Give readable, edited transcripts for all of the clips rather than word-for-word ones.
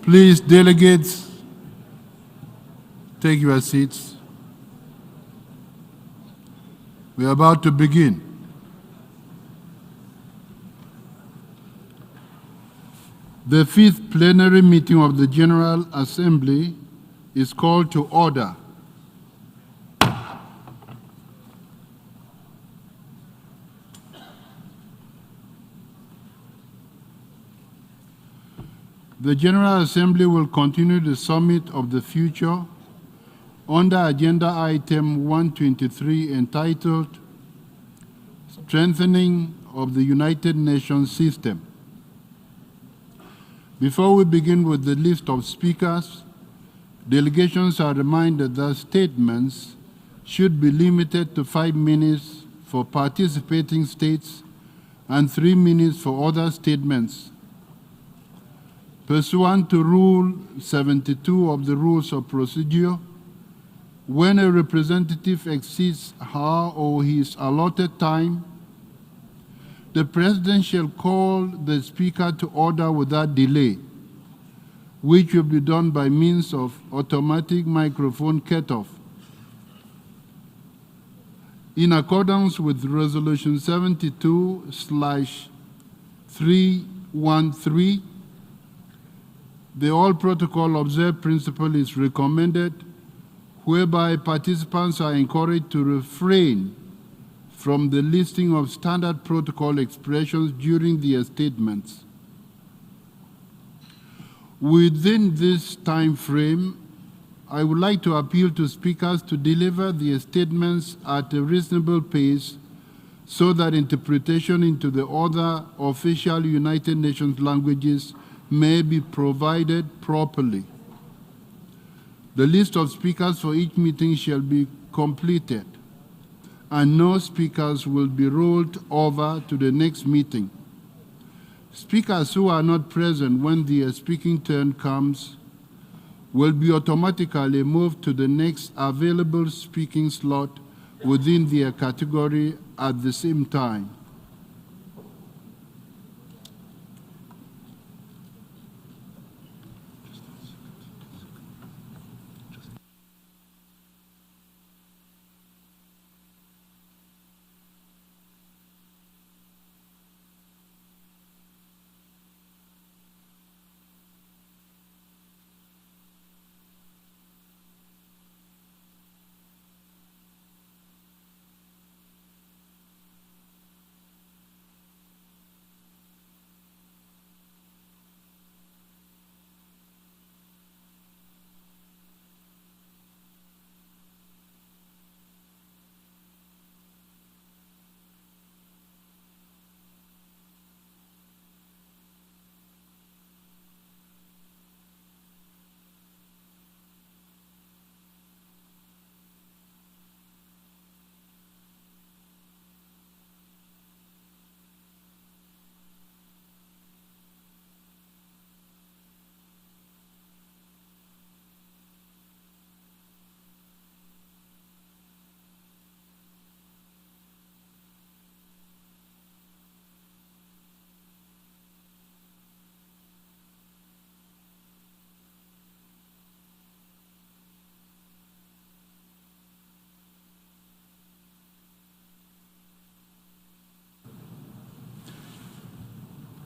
Please, delegates, take your seats. We are about to begin. The fifth plenary meeting of the General Assembly is called to order. The General Assembly will continue the Summit of the Future under Agenda Item 123 entitled Strengthening of the United Nations System. Before we begin with the list of speakers, delegations are reminded that statements should be limited to 5 minutes for participating states and 3 minutes for other statements. Pursuant to Rule 72 of the Rules of Procedure, when a representative exceeds her or his allotted time, the President shall call the Speaker to order without delay, which will be done by means of automatic microphone cutoff. In accordance with Resolution 72/313, the All Protocol Observed principle is recommended, whereby participants are encouraged to refrain from the listing of standard protocol expressions during their statements. Within this time frame, I would like to appeal to speakers to deliver their statements at a reasonable pace so that interpretation into the other official United Nations languages may be provided properly. The list of speakers for each meeting shall be completed, and no speakers will be rolled over to the next meeting. Speakers who are not present when their speaking turn comes will be automatically moved to the next available speaking slot within their category at the same time.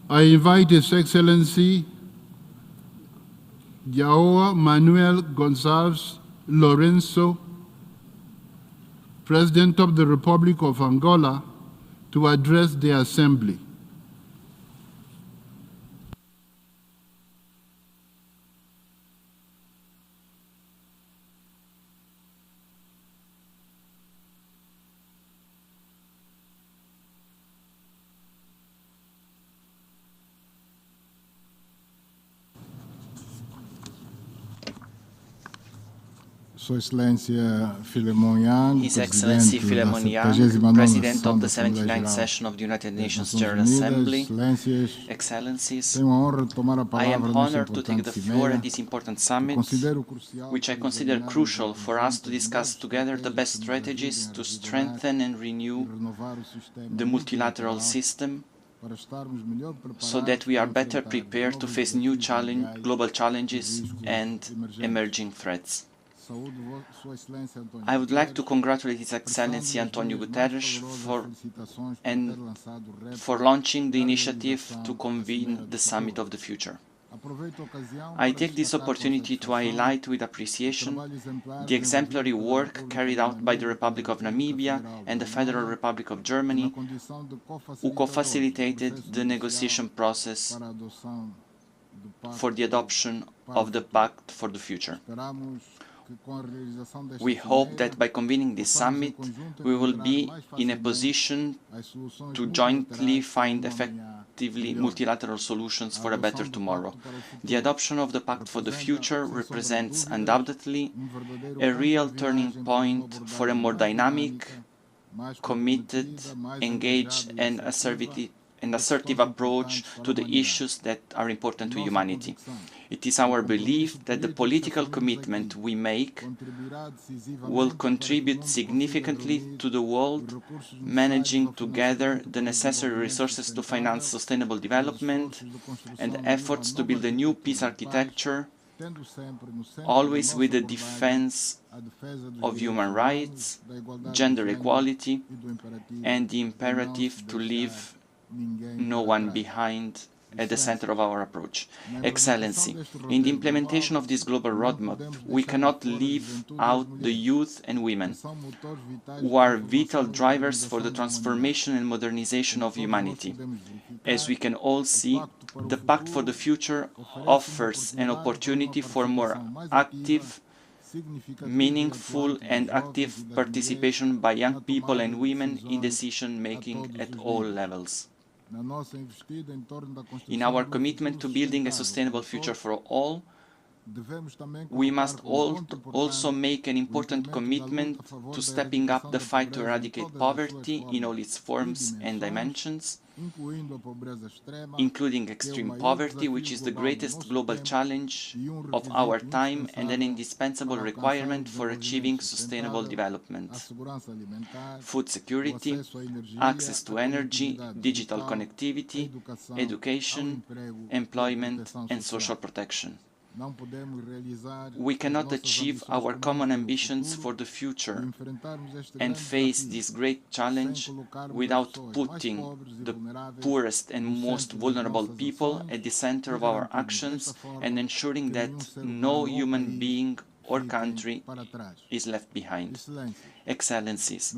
I invite His Excellency João Manuel Gonçalves Lourenço, President of the Republic of Angola, to address the Assembly. Sua Excelência Philemon Yang, His Excellency Philemon Yang, President of the 79th Session of the United Nations General Assembly, Excellencies, I am honored to take the floor at this important summit, which I consider crucial for us to discuss together the best strategies to strengthen and renew the multilateral system so that we are better prepared to face new global challenges and emerging threats. I would like to congratulate His Excellency Antonio Guterres for launching the initiative to convene the Summit of the Future. I take this opportunity to highlight with appreciation the exemplary work carried out by the Republic of Namibia and the Federal Republic of Germany, who co-facilitated the negotiation process for the adoption of the Pact for the Future. We hope that by convening this summit, we will be in a position to jointly find effectively multilateral solutions for a better tomorrow. The adoption of the Pact for the Future represents undoubtedly a real turning point for a more dynamic, committed, engaged, and assertive approach to the issues that are important to humanity. It is our belief that the political commitment we make will contribute significantly to the world managing to gather the necessary resources to finance sustainable development and efforts to build a new peace architecture, always with the defense of human rights, gender equality, and the imperative to leave no one behind at the center of our approach. Excellency, in the implementation of this global roadmap, we cannot leave out the youth and women, who are vital drivers for the transformation and modernization of humanity. As we can all see, the Pact for the Future offers an opportunity for more active, meaningful and active participation by young people and women in decision-making at all levels. In our commitment to building a sustainable future for all, we must also make an important commitment to stepping up the fight to eradicate poverty in all its forms and dimensions, including extreme poverty, which is the greatest global challenge of our time and an indispensable requirement for achieving sustainable development. Food security, access to energy, digital connectivity, education, employment, and social protection. We cannot achieve our common ambitions for the future and face this great challenge without putting the poorest and most vulnerable people at the center of our actions and ensuring that no human being or country is left behind. Excellencies,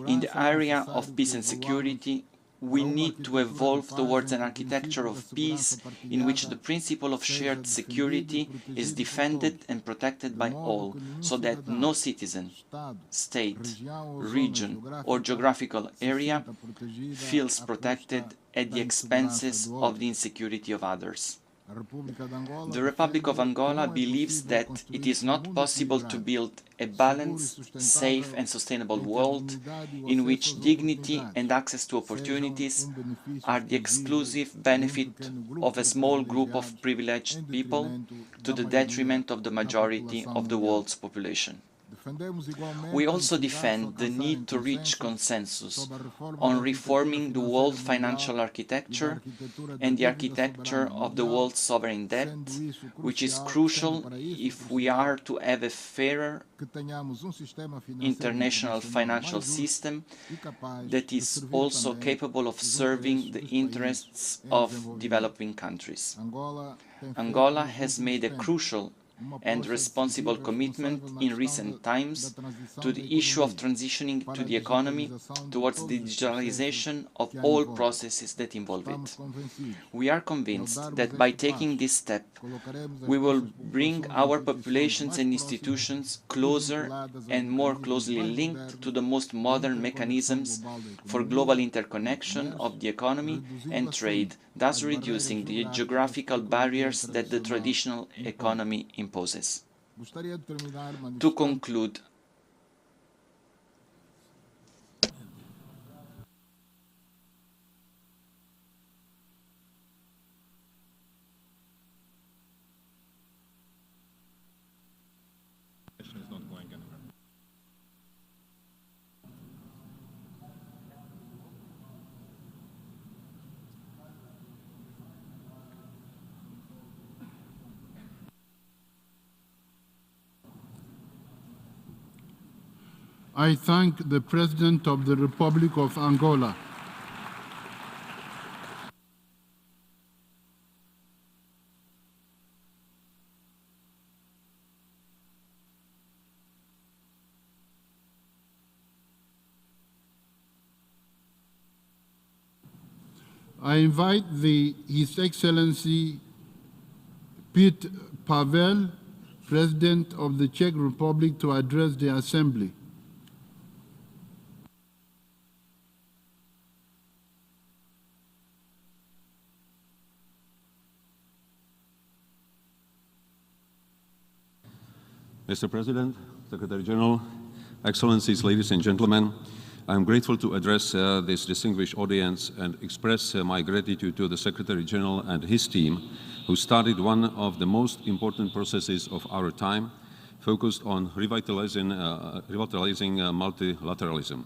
in the area of peace and security, we need to evolve towards an architecture of peace in which the principle of shared security is defended and protected by all, so that no citizen, state, region, or geographical area feels protected at the expenses of the insecurity of others. The Republic of Angola believes that it is not possible to build a balanced, safe and sustainable world in which dignity and access to opportunities are the exclusive benefit of a small group of privileged people to the detriment of the majority of the world's population. We also defend the need to reach consensus on reforming the world financial architecture and the architecture of the world's sovereign debt, which is crucial if we are to have a fairer international financial system that is also capable of serving the interests of developing countries. Angola has made a crucial and responsible commitment in recent times to the issue of transitioning to the economy towards the digitalization of all processes that involve it. We are convinced that by taking this step, we will bring our populations and institutions closer and more closely linked to the most modern mechanisms for global interconnection of the economy and trade, thus reducing the geographical barriers that the traditional economy imposes. To conclude, I thank the President of the Republic of Angola. I invite His Excellency Pete Pavel, President of the Czech Republic, to address the Assembly. Mr. President, Secretary General, Excellencies, ladies and gentlemen, I am grateful to address this distinguished audience and express my gratitude to the Secretary General and his team, who started one of the most important processes of our time, focused on revitalizing multilateralism.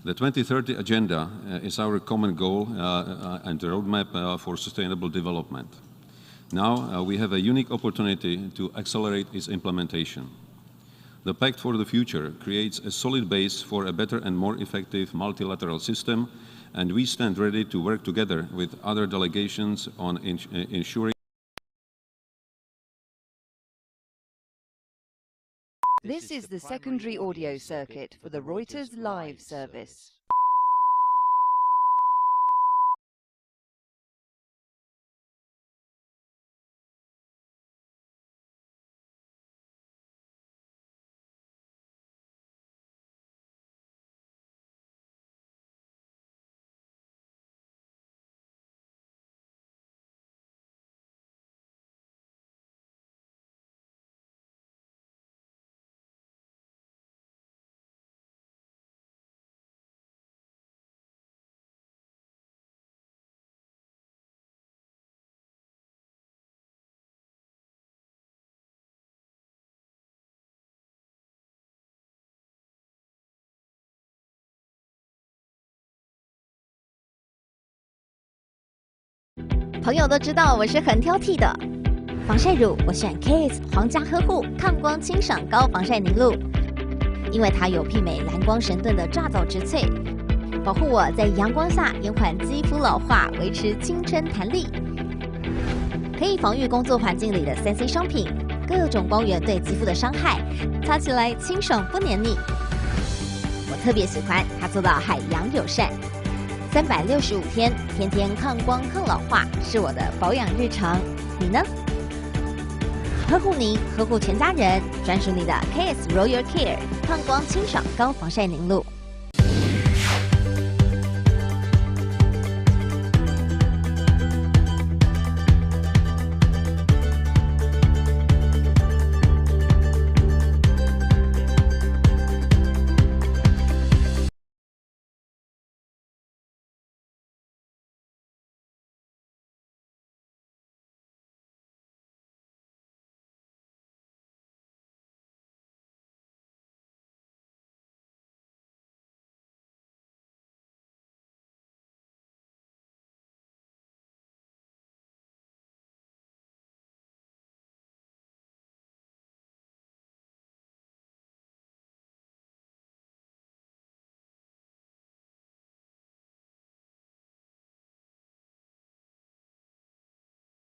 The 2030 Agenda is our common goal and roadmap for sustainable development. Now we have a unique opportunity to accelerate its implementation. The Pact for the Future creates a solid base for a better and more effective multilateral system, and we stand ready to work together with other delegations on ensuring. This is the secondary audio circuit for the Reuters live service.朋友都知道我是很挑剔的，防晒乳我选 KS 皇家呵护抗光清爽高防晒凝露，因为它有媲美蓝光神盾的乍早植萃，保护我在阳光下延缓肌肤老化，维持青春弹力，可以防御工作环境里的3C 商品，各种光源对肌肤的伤害，擦起来清爽不黏腻。我特别喜欢它做到海洋友善。365天，天天抗光抗老化是我的保养日常。你呢？呵护您，呵护全家人，专属你的 KS Royal Care 抗光清爽高防晒凝露。